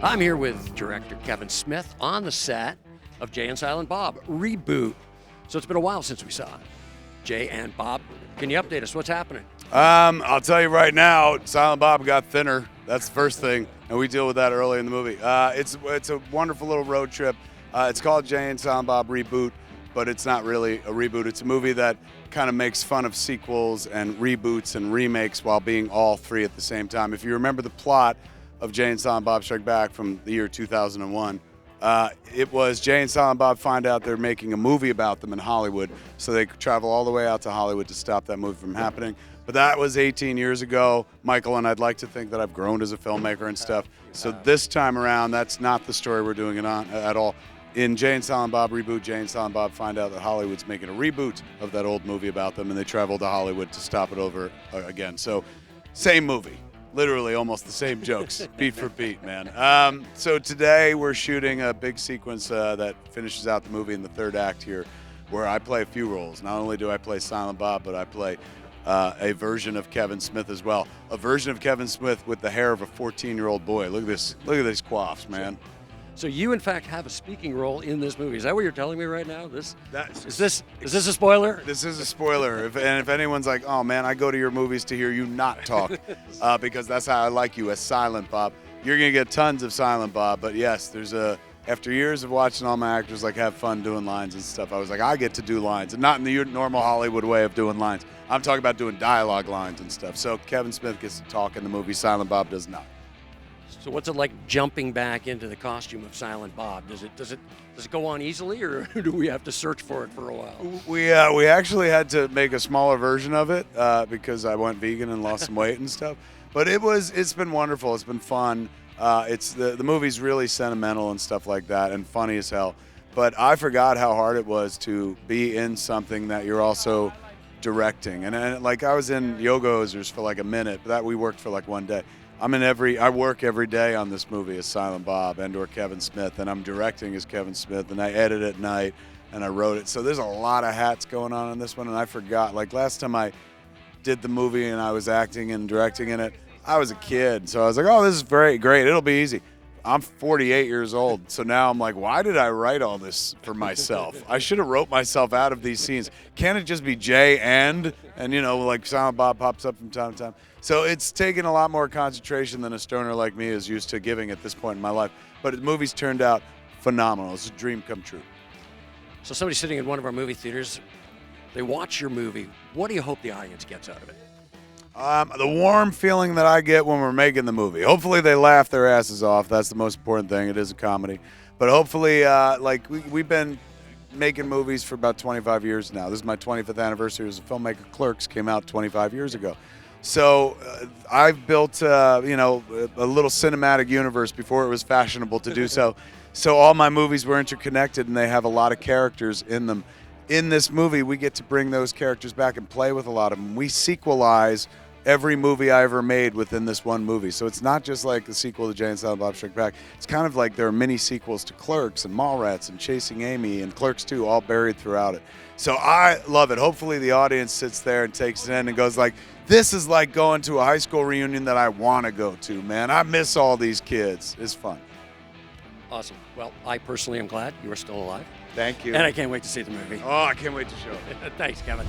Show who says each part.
Speaker 1: I'm here with director Kevin Smith on the set of Jay and Silent Bob Reboot. So it's been a while since we saw Jay and Bob. Can you update us? What's happening?
Speaker 2: I'll tell you right now, Silent Bob got thinner. That's the first thing, and we deal with that early in the movie. It's a wonderful little road trip. It's called Jay and Silent Bob Reboot, but it's not really a reboot. It's a movie that kind of makes fun of sequels and reboots and remakes while being all three at the same time. If you remember the plot of Jay and Silent Bob Strike Back from the year 2001, it was Jay and Silent Bob find out they're making a movie about them in Hollywood, so they travel all the way out to Hollywood to stop that movie from happening. But that was 18 years ago, Michael, and I'd like to think that I've grown as a filmmaker and stuff. So this time around, that's not the story we're doing it on at all. In Jay and Silent Bob Reboot, Jay and Silent Bob find out that Hollywood's making a reboot of that old movie about them, and they travel to Hollywood to stop it over again. So same movie. Literally almost the same jokes, beat for beat, man. So today we're shooting a big sequence that finishes out the movie in the third act here, where I play a few roles. Not only do I play Silent Bob, but I play a version of Kevin Smith as well. A version of Kevin Smith with the hair of a 14-year-old boy. Look at this. Look at these coiffs, man.
Speaker 1: So you, in fact, have a speaking role in this movie. Is that what you're telling me right now? Is this a spoiler?
Speaker 2: This is a spoiler. If anyone's like, oh man, I go to your movies to hear you not talk, because that's how I like you as Silent Bob. You're gonna get tons of Silent Bob, but yes, after years of watching all my actors like have fun doing lines and stuff, I was like, I get to do lines, and not in the normal Hollywood way of doing lines. I'm talking about doing dialogue lines and stuff. So Kevin Smith gets to talk in the movie. Silent Bob does not.
Speaker 1: So what's it like jumping back into the costume of Silent Bob? Does it go on easily, or do we have to search for it for a while?
Speaker 2: We actually had to make a smaller version of it because I went vegan and lost some weight and stuff. But it's been wonderful. It's been fun. The movie's really sentimental and stuff like that, and funny as hell. But I forgot how hard it was to be in something that you're also directing. And like I was in Yoga Hosers for like a minute, but that we worked for like one day. I work every day on this movie as Silent Bob or Kevin Smith, and I'm directing as Kevin Smith, and I edit at night, and I wrote it. So there's a lot of hats going on in this one, and I forgot. Like last time I did the movie and I was acting and directing in it, I was a kid. So I was like, oh, this is great. It'll be easy. I'm 48 years old, so now I'm like, why did I write all this for myself? I should have wrote myself out of these scenes. Can't it just be Jay and like Silent Bob pops up from time to time? So it's taken a lot more concentration than a stoner like me is used to giving at this point in my life. But the movie's turned out phenomenal. It's a dream come true.
Speaker 1: So somebody sitting in one of our movie theaters, they watch your movie. What do you hope the audience gets out of it?
Speaker 2: The warm feeling that I get when we're making the movie. Hopefully they laugh their asses off. That's the most important thing. It is a comedy. But hopefully, we've been making movies for about 25 years now. This is my 25th anniversary as a filmmaker. Clerks came out 25 years ago. So I've built, a little cinematic universe before it was fashionable to do so. So all my movies were interconnected, and they have a lot of characters in them. In this movie, we get to bring those characters back and play with a lot of them. We sequelize every movie I ever made within this one movie. So it's not just like the sequel to Jay and Silent Bob Strike Back. It's kind of like there are mini sequels to Clerks and Mallrats and Chasing Amy and Clerks 2 all buried throughout it. So I love it. Hopefully the audience sits there and takes it in and goes like, this is like going to a high school reunion that I want to go to, man. I miss all these kids. It's fun.
Speaker 1: Awesome. Well, I personally am glad you are still alive.
Speaker 2: Thank you.
Speaker 1: And I can't wait to see the movie.
Speaker 2: Oh, I can't wait to show it.
Speaker 1: Thanks, Kevin.